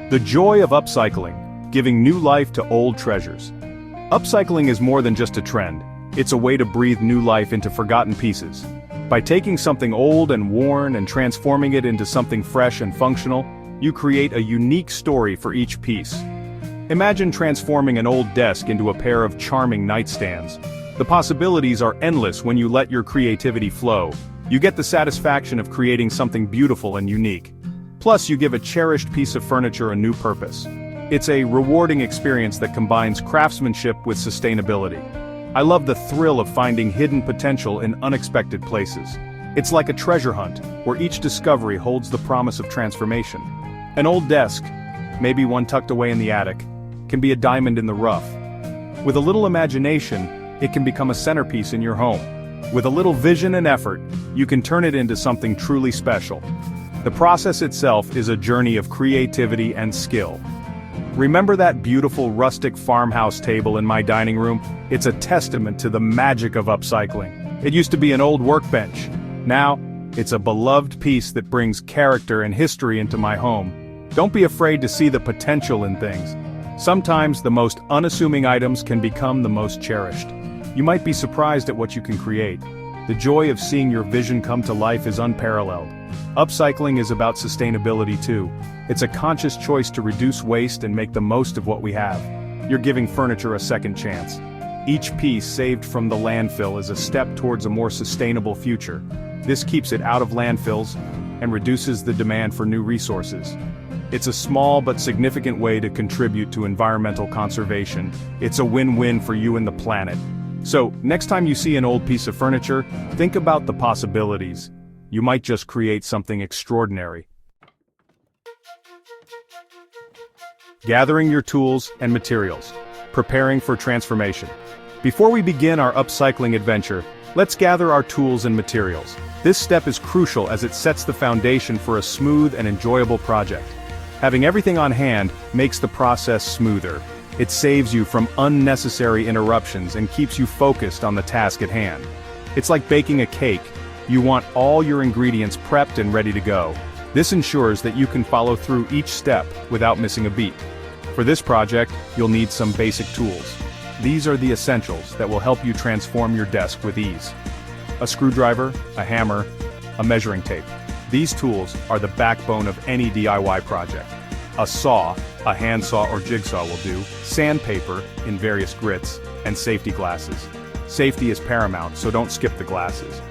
The joy of upcycling, giving new life to old treasures. Upcycling is more than just a trend, it's a way to breathe new life into forgotten pieces. By taking something old and worn and transforming it into something fresh and functional, you create a unique story for each piece. Imagine transforming an old desk into a pair of charming nightstands. The possibilities are endless when you let your creativity flow. You get the satisfaction of creating something beautiful and unique. Plus, you give a cherished piece of furniture a new purpose. It's a rewarding experience that combines craftsmanship with sustainability. I love the thrill of finding hidden potential in unexpected places. It's like a treasure hunt, where each discovery holds the promise of transformation. An old desk, maybe one tucked away in the attic, can be a diamond in the rough. With a little imagination, it can become a centerpiece in your home. With a little vision and effort, you can turn it into something truly special. The process itself is a journey of creativity and skill. Remember that beautiful rustic farmhouse table in my dining room? It's a testament to the magic of upcycling. It used to be an old workbench. Now, it's a beloved piece that brings character and history into my home. Don't be afraid to see the potential in things. Sometimes the most unassuming items can become the most cherished. You might be surprised at what you can create. The joy of seeing your vision come to life is unparalleled. Upcycling is about sustainability too. It's a conscious choice to reduce waste and make the most of what we have. You're giving furniture a second chance. Each piece saved from the landfill is a step towards a more sustainable future. This keeps it out of landfills and reduces the demand for new resources. It's a small but significant way to contribute to environmental conservation. It's a win-win for you and the planet. So, next time you see an old piece of furniture, think about the possibilities. You might just create something extraordinary. Gathering your tools and materials. Preparing for transformation. Before we begin our upcycling adventure, let's gather our tools and materials. This step is crucial as it sets the foundation for a smooth and enjoyable project. Having everything on hand makes the process smoother. It saves you from unnecessary interruptions and keeps you focused on the task at hand. It's like baking a cake. You want all your ingredients prepped and ready to go. This ensures that you can follow through each step without missing a beat. For this project, you'll need some basic tools. These are the essentials that will help you transform your desk with ease. A screwdriver, a hammer, a measuring tape. These tools are the backbone of any DIY project. A saw, a handsaw or jigsaw will do, sandpaper in various grits, and safety glasses. Safety is paramount, so don't skip the glasses.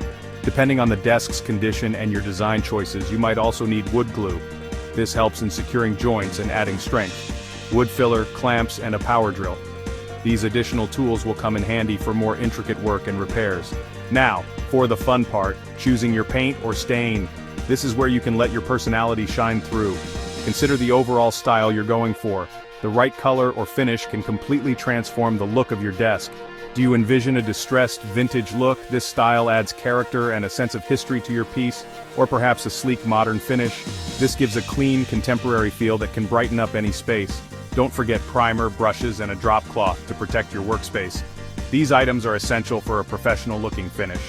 Depending on the desk's condition and your design choices, you might also need wood glue. This helps in securing joints and adding strength. Wood filler, clamps, and a power drill. These additional tools will come in handy for more intricate work and repairs. Now, for the fun part, choosing your paint or stain. This is where you can let your personality shine through. Consider the overall style you're going for. The right color or finish can completely transform the look of your desk. Do you envision a distressed, vintage look? This style adds character and a sense of history to your piece, or perhaps a sleek, modern finish. This gives a clean, contemporary feel that can brighten up any space. Don't forget primer, brushes, and a drop cloth to protect your workspace. These items are essential for a professional-looking finish.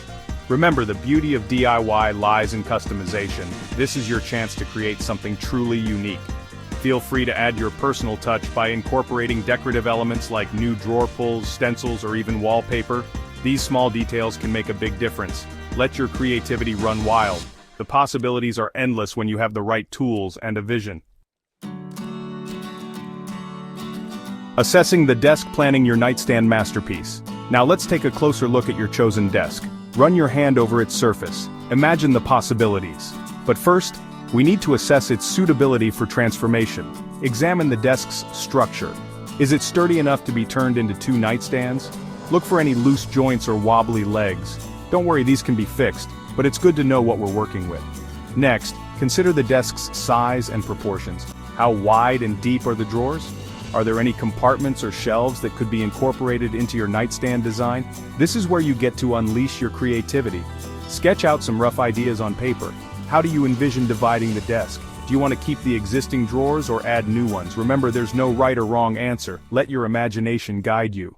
Remember, the beauty of DIY lies in customization. This is your chance to create something truly unique. Feel free to add your personal touch by incorporating decorative elements like new drawer pulls, stencils, or even wallpaper. These small details can make a big difference. Let your creativity run wild. The possibilities are endless when you have the right tools and a vision. Assessing the desk, planning your nightstand masterpiece. Now let's take a closer look at your chosen desk. Run your hand over its surface. Imagine the possibilities. But first, we need to assess its suitability for transformation. Examine the desk's structure. Is it sturdy enough to be turned into two nightstands? Look for any loose joints or wobbly legs. Don't worry, these can be fixed, but it's good to know what we're working with. Next, consider the desk's size and proportions. How wide and deep are the drawers? Are there any compartments or shelves that could be incorporated into your nightstand design? This is where you get to unleash your creativity. Sketch out some rough ideas on paper. How do you envision dividing the desk? Do you want to keep the existing drawers or add new ones? Remember, there's no right or wrong answer. Let your imagination guide you.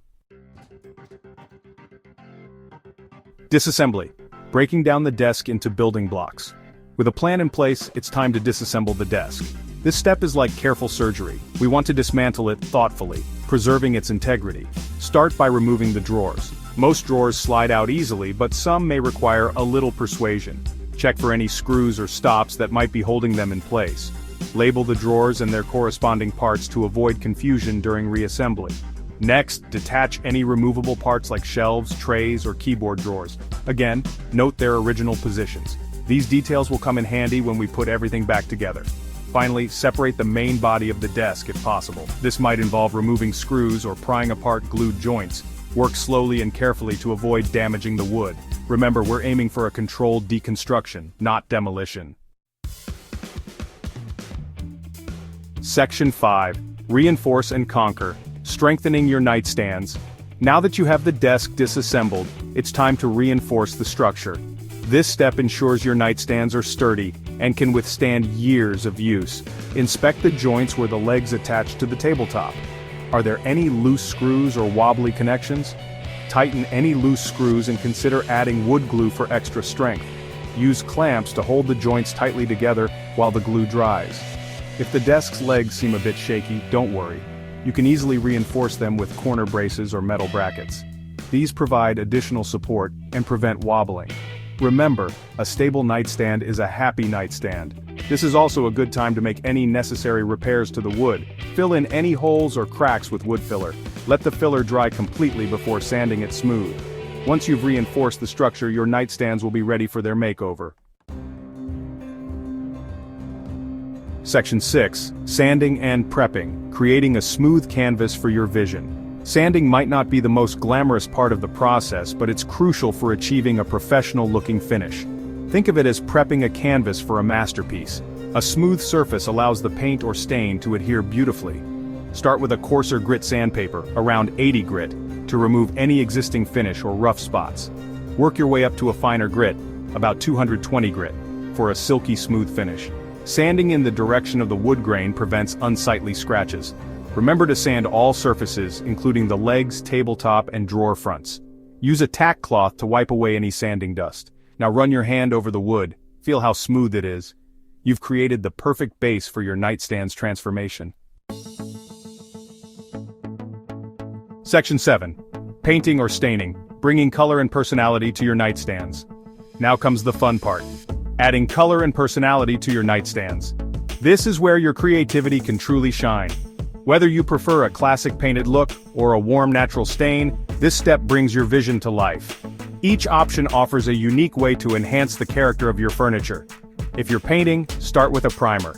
Disassembly. Breaking down the desk into building blocks. With a plan in place, it's time to disassemble the desk. This step is like careful surgery. We want to dismantle it thoughtfully, preserving its integrity. Start by removing the drawers. Most drawers slide out easily, but some may require a little persuasion. Check for any screws or stops that might be holding them in place. Label the drawers and their corresponding parts to avoid confusion during reassembly. Next, detach any removable parts like shelves, trays, or keyboard drawers. Again, note their original positions. These details will come in handy when we put everything back together. Finally, separate the main body of the desk if possible. This might involve removing screws or prying apart glued joints. Work slowly and carefully to avoid damaging the wood. Remember, we're aiming for a controlled deconstruction, not demolition. Section 5. Reinforce and conquer. Strengthening your nightstands. Now that you have the desk disassembled, it's time to reinforce the structure. This step ensures your nightstands are sturdy and can withstand years of use. Inspect the joints where the legs attach to the tabletop. Are there any loose screws or wobbly connections? Tighten any loose screws and consider adding wood glue for extra strength. Use clamps to hold the joints tightly together while the glue dries. If the desk's legs seem a bit shaky, don't worry. You can easily reinforce them with corner braces or metal brackets. These provide additional support and prevent wobbling. Remember, a stable nightstand is a happy nightstand. This is also a good time to make any necessary repairs to the wood. Fill in any holes or cracks with wood filler. Let the filler dry completely before sanding it smooth. Once you've reinforced the structure, your nightstands will be ready for their makeover. Section 6. Sanding and prepping, creating a smooth canvas for your vision. Sanding might not be the most glamorous part of the process, but it's crucial for achieving a professional-looking finish. Think of it as prepping a canvas for a masterpiece. A smooth surface allows the paint or stain to adhere beautifully. Start with a coarser grit sandpaper, around 80 grit, to remove any existing finish or rough spots. Work your way up to a finer grit, about 220 grit, for a silky smooth finish. Sanding in the direction of the wood grain prevents unsightly scratches. Remember to sand all surfaces, including the legs, tabletop, and drawer fronts. Use a tack cloth to wipe away any sanding dust. Now run your hand over the wood. Feel how smooth it is. You've created the perfect base for your nightstand's transformation. Section 7. Painting or staining, bringing color and personality to your nightstands. Now comes the fun part. Adding color and personality to your nightstands. This is where your creativity can truly shine. Whether you prefer a classic painted look or a warm natural stain, this step brings your vision to life. Each option offers a unique way to enhance the character of your furniture. If you're painting, start with a primer.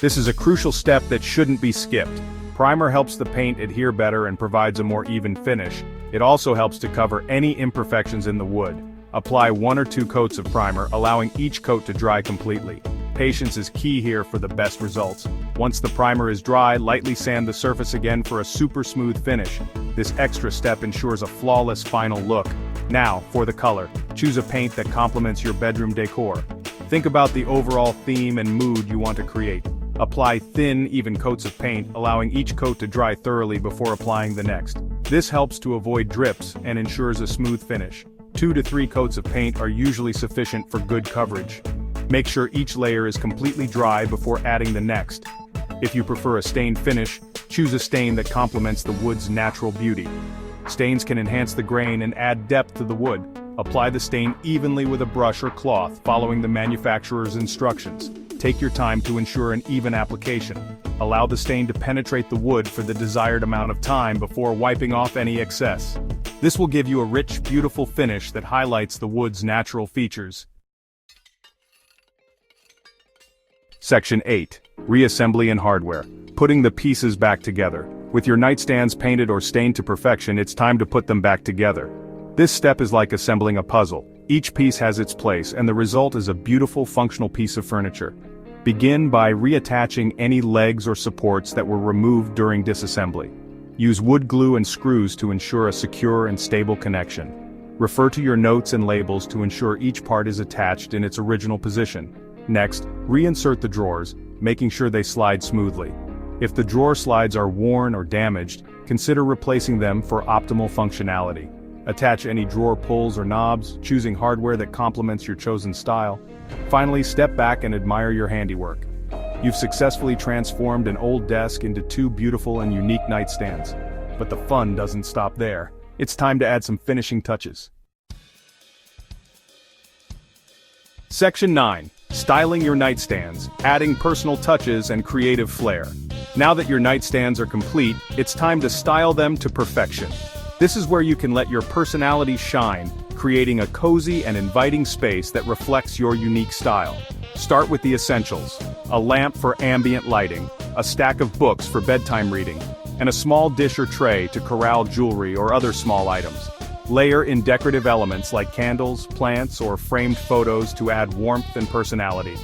This is a crucial step that shouldn't be skipped. Primer helps the paint adhere better and provides a more even finish. It also helps to cover any imperfections in the wood. Apply 1 or 2 coats of primer, allowing each coat to dry completely. Patience is key here for the best results. Once the primer is dry, lightly sand the surface again for a super smooth finish. This extra step ensures a flawless final look. Now, for the color, choose a paint that complements your bedroom decor. Think about the overall theme and mood you want to create. Apply thin, even coats of paint, allowing each coat to dry thoroughly before applying the next. This helps to avoid drips and ensures a smooth finish. 2 to 3 coats of paint are usually sufficient for good coverage. Make sure each layer is completely dry before adding the next. If you prefer a stained finish, choose a stain that complements the wood's natural beauty. Stains can enhance the grain and add depth to the wood. Apply the stain evenly with a brush or cloth, following the manufacturer's instructions. Take your time to ensure an even application. Allow the stain to penetrate the wood for the desired amount of time before wiping off any excess. This will give you a rich, beautiful finish that highlights the wood's natural features. Section 8. Reassembly and hardware. Putting the pieces back together. With your nightstands painted or stained to perfection, it's time to put them back together. This step is like assembling a puzzle. Each piece has its place, and the result is a beautiful, functional piece of furniture. Begin by reattaching any legs or supports that were removed during disassembly. Use wood glue and screws to ensure a secure and stable connection. Refer to your notes and labels to ensure each part is attached in its original position. Next, reinsert the drawers, making sure they slide smoothly. If the drawer slides are worn or damaged, consider replacing them for optimal functionality. Attach any drawer pulls or knobs, choosing hardware that complements your chosen style. Finally, step back and admire your handiwork. You've successfully transformed an old desk into two beautiful and unique nightstands. But the fun doesn't stop there. It's time to add some finishing touches. Section 9. Styling your nightstands, adding personal touches and creative flair. Now that your nightstands are complete, it's time to style them to perfection. This is where you can let your personality shine, creating a cozy and inviting space that reflects your unique style. Start with the essentials: a lamp for ambient lighting, a stack of books for bedtime reading, and a small dish or tray to corral jewelry or other small items. Layer in decorative elements like candles, plants, or framed photos to add warmth and personality.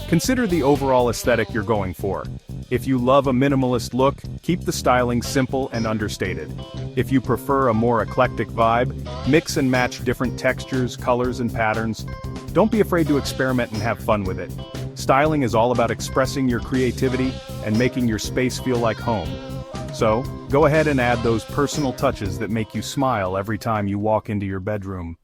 Consider the overall aesthetic you're going for. If you love a minimalist look, keep the styling simple and understated. If you prefer a more eclectic vibe, mix and match different textures, colors, and patterns. Don't be afraid to experiment and have fun with it. Styling is all about expressing your creativity and making your space feel like home. So, go ahead and add those personal touches that make you smile every time you walk into your bedroom.